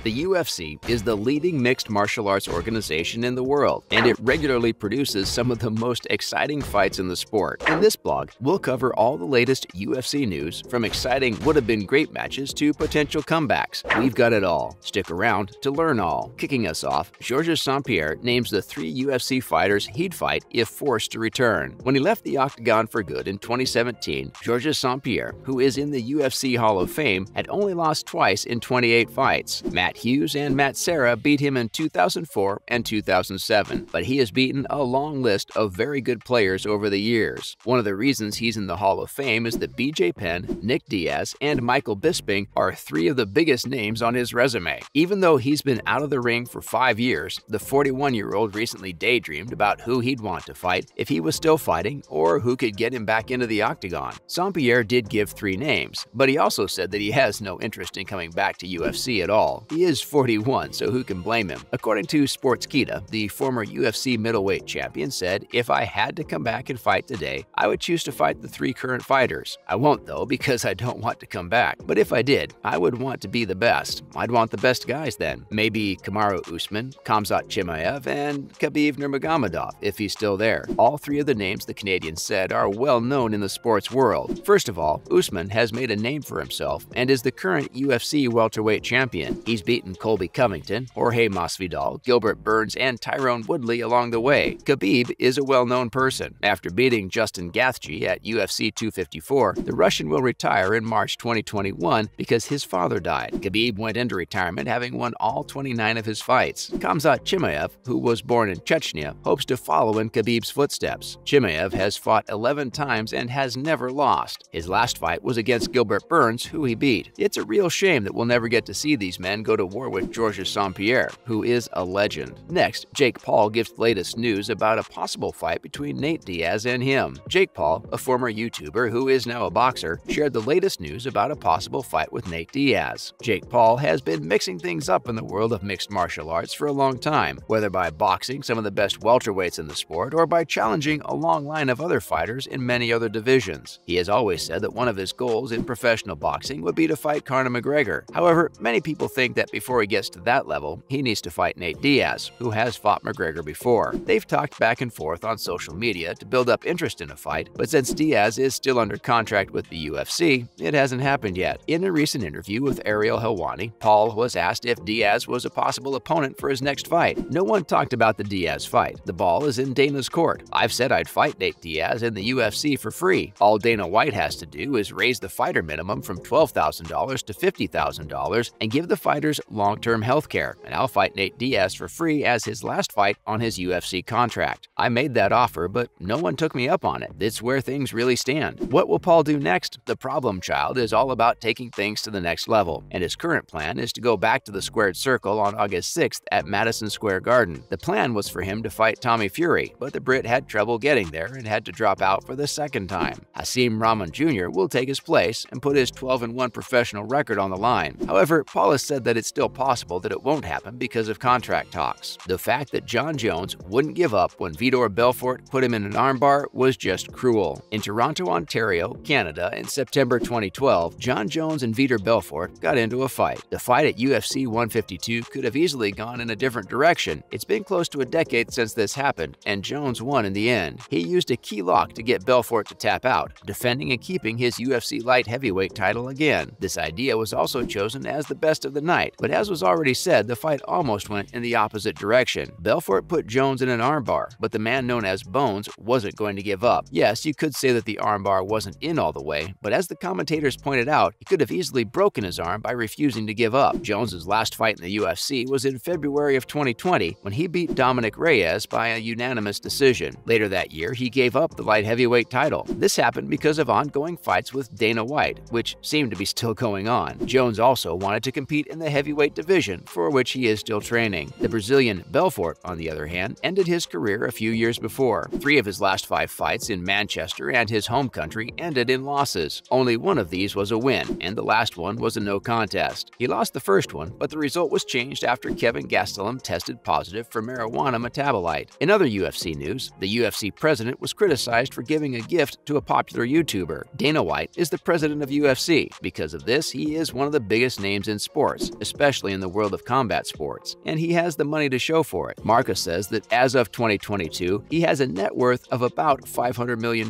The UFC is the leading mixed martial arts organization in the world, and it regularly produces some of the most exciting fights in the sport. In this blog, we'll cover all the latest UFC news, from exciting would-have-been great matches to potential comebacks. We've got it all. Stick around to learn all. Kicking us off, Georges St-Pierre names the 3 UFC fighters he'd fight if forced to return. When he left the Octagon for good in 2017, Georges St-Pierre, who is in the UFC Hall of Fame, had only lost twice in 28 fights. Matt Hughes and Matt Serra beat him in 2004 and 2007, but he has beaten a long list of very good players over the years. One of the reasons he's in the Hall of Fame is that BJ Penn, Nick Diaz, and Michael Bisping are 3 of the biggest names on his resume. Even though he's been out of the ring for 5 years, the 41-year-old recently daydreamed about who he'd want to fight if he was still fighting or who could get him back into the Octagon. St-Pierre did give 3 names, but he also said that he has no interest in coming back to UFC at all. He is 41, so who can blame him? According to Sportskeeda, the former UFC middleweight champion said, "If I had to come back and fight today, I would choose to fight the 3 current fighters. I won't though, because I don't want to come back. But if I did, I would want to be the best. I'd want the best guys then. Maybe Kamaru Usman, Khamzat Chimaev, and Khabib Nurmagomedov, if he's still there." All 3 of the names the Canadian said are well known in the sports world. First of all, Usman has made a name for himself and is the current UFC welterweight champion. He's beaten Colby Covington, Jorge Masvidal, Gilbert Burns, and Tyrone Woodley along the way. Khabib is a well-known person. After beating Justin Gaethje at UFC 254, the Russian will retire in March 2021 because his father died. Khabib went into retirement having won all 29 of his fights. Khamzat Chimaev, who was born in Chechnya, hopes to follow in Khabib's footsteps. Chimaev has fought 11 times and has never lost. His last fight was against Gilbert Burns, who he beat. It's a real shame that we'll never get to see these men go to war with Georges St-Pierre, who is a legend. Next, Jake Paul gives the latest news about a possible fight between Nate Diaz and him. Jake Paul, a former YouTuber who is now a boxer, shared the latest news about a possible fight with Nate Diaz. Jake Paul has been mixing things up in the world of mixed martial arts for a long time, whether by boxing some of the best welterweights in the sport or by challenging a long line of other fighters in many other divisions. He has always said that one of his goals in professional boxing would be to fight Conor McGregor. However, many people think that before he gets to that level, he needs to fight Nate Diaz, who has fought McGregor before. They've talked back and forth on social media to build up interest in a fight, but since Diaz is still under contract with the UFC, it hasn't happened yet. In a recent interview with Ariel Helwani, Paul was asked if Diaz was a possible opponent for his next fight. No one talked about the Diaz fight. The ball is in Dana's court. I've said I'd fight Nate Diaz in the UFC for free. All Dana White has to do is raise the fighter minimum from $12,000 to $50,000 and give the fighters long-term health care, and I'll fight Nate Diaz for free as his last fight on his UFC contract. I made that offer, but no one took me up on it. It's where things really stand. What will Paul do next? The problem child is all about taking things to the next level, and his current plan is to go back to the squared circle on August 6th at Madison Square Garden. The plan was for him to fight Tommy Fury, but the Brit had trouble getting there and had to drop out for the second time. Hasim Rahman Jr. will take his place and put his 12-1 professional record on the line. However, Paul has said that it's still possible that it won't happen because of contract talks. The fact that Jon Jones wouldn't give up when Vitor Belfort put him in an armbar was just cruel. In Toronto, Ontario, Canada, in September 2012, Jon Jones and Vitor Belfort got into a fight. The fight at UFC 152 could have easily gone in a different direction. It's been close to a decade since this happened, and Jones won in the end. He used a key lock to get Belfort to tap out, defending and keeping his UFC light heavyweight title again. This idea was also chosen as the best of the night, but as was already said, the fight almost went in the opposite direction. Belfort put Jones in an armbar, but the man known as Bones wasn't going to give up. Yes, you could say that the armbar wasn't in all the way, but as the commentators pointed out, he could have easily broken his arm by refusing to give up. Jones's last fight in the UFC was in February of 2020 when he beat Dominic Reyes by a unanimous decision. Later that year, he gave up the light heavyweight title. This happened because of ongoing fights with Dana White, which seemed to be still going on. Jones also wanted to compete in the heavyweight division, for which he is still training. The Brazilian Belfort, on the other hand, ended his career a few years before. 3 of his last 5 fights in Manchester and his home country ended in losses. Only one of these was a win, and the last one was a no contest. He lost the first one, but the result was changed after Kevin Gastelum tested positive for marijuana metabolite. In other UFC news, the UFC president was criticized for giving a gift to a popular YouTuber. Dana White is the president of UFC. Because of this, he is one of the biggest names in sports, especially in the world of combat sports, and he has the money to show for it. Marcus says that as of 2022, he has a net worth of about $500 million,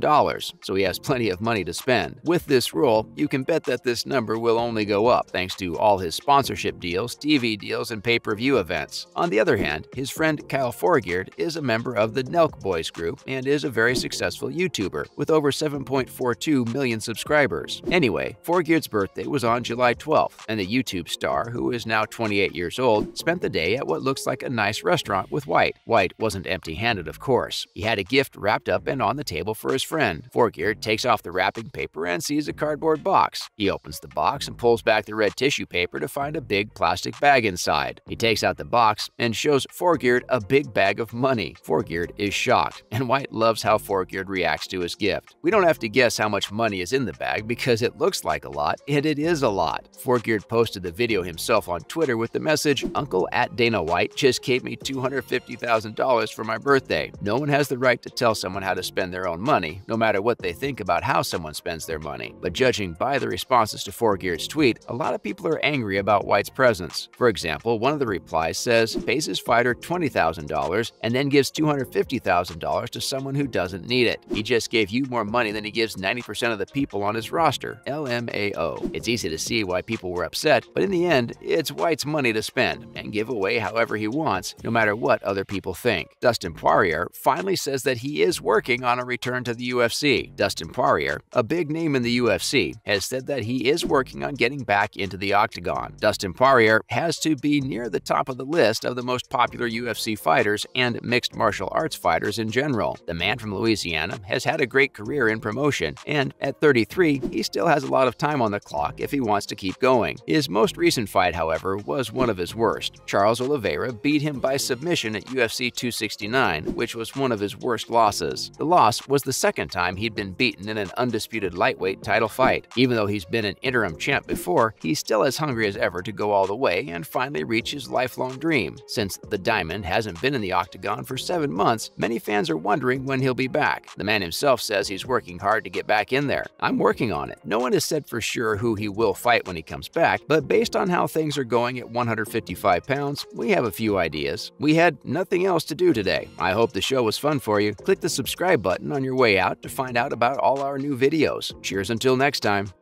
so he has plenty of money to spend. With this role, you can bet that this number will only go up thanks to all his sponsorship deals, TV deals, and pay-per-view events. On the other hand, his friend Kyle Forgeard is a member of the Nelk Boys group and is a very successful YouTuber with over 7.42 million subscribers. Anyway, Forgeard's birthday was on July 12th, and the YouTube star, who is now 28 years old, spent the day at what looks like a nice restaurant with White. White wasn't empty-handed, of course. He had a gift wrapped up and on the table for his friend. Forgeard takes off the wrapping paper and sees a cardboard box. He opens the box and pulls back the red tissue paper to find a big plastic bag inside. He takes out the box and shows Forgeard a big bag of money. Forgeard is shocked, and White loves how Forgeard reacts to his gift. We don't have to guess how much money is in the bag because it looks like a lot, and it is a lot. Forgeard posted the video himself on Twitter with the message, "Uncle at Dana White just gave me $250,000 for my birthday." No one has the right to tell someone how to spend their own money, no matter what they think about how someone spends their money. But judging by the responses to Forgeard's tweet, a lot of people are angry about White's presence. For example, one of the replies says, pays his fighter $20,000 and then gives $250,000 to someone who doesn't need it. He just gave you more money than he gives 90% of the people on his roster. LMAO. It's easy to see why people were upset, but in the end, it's White's money to spend and give away however he wants, no matter what other people think. Dustin Poirier finally says that he is working on a return to the UFC. Dustin Poirier, a big name in the UFC, has said that he is working on getting back into the Octagon. Dustin Poirier has to be near the top of the list of the most popular UFC fighters and mixed martial arts fighters in general. The man from Louisiana has had a great career in promotion, and at 33, he still has a lot of time on the clock if he wants to keep going. His most recent fight, however, was one of his worst. Charles Oliveira beat him by submission at UFC 269, which was one of his worst losses. The loss was the second time he'd been beaten in an undisputed lightweight title fight. Even though he's been an interim champ before, he's still as hungry as ever to go all the way and finally reach his lifelong dream. Since the Diamond hasn't been in the Octagon for 7 months, many fans are wondering when he'll be back. The man himself says he's working hard to get back in there. "I'm working on it." No one has said for sure who he will fight when he comes back, but based on how things are going at 155 pounds, we have a few ideas. We had nothing else to do today. I hope the show was fun for you. Click the subscribe button on your way out to find out about all our new videos. Cheers until next time.